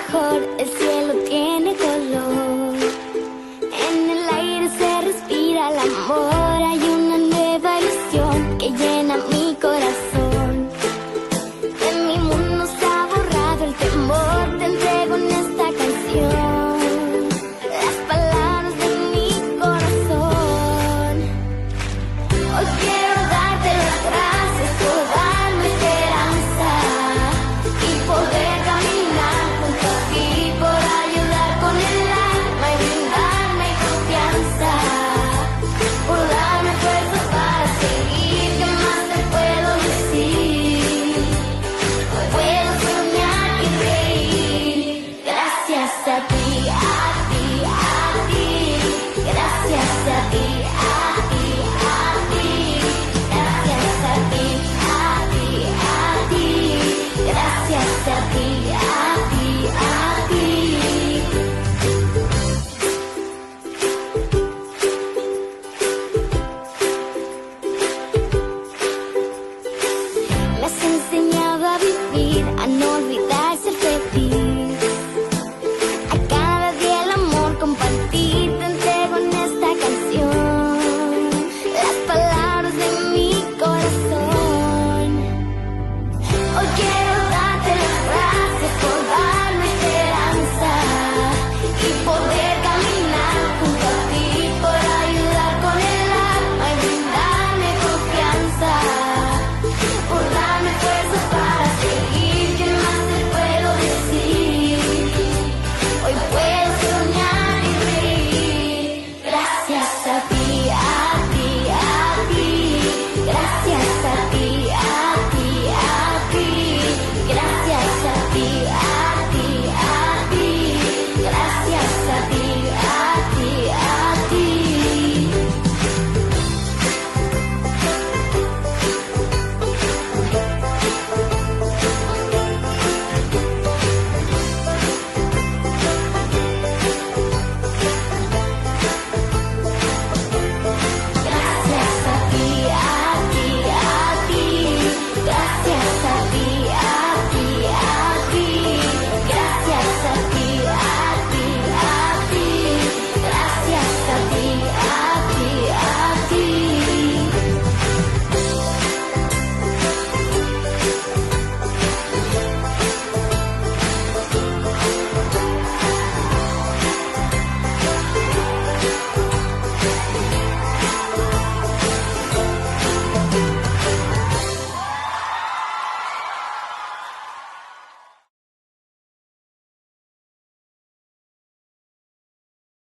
mejor, el cielo tiene color. En el aire se respira el amor, hay una nueva ilusión que llena mi corazón. En mi mundo se ha borrado el temor, te entrego en esta canción.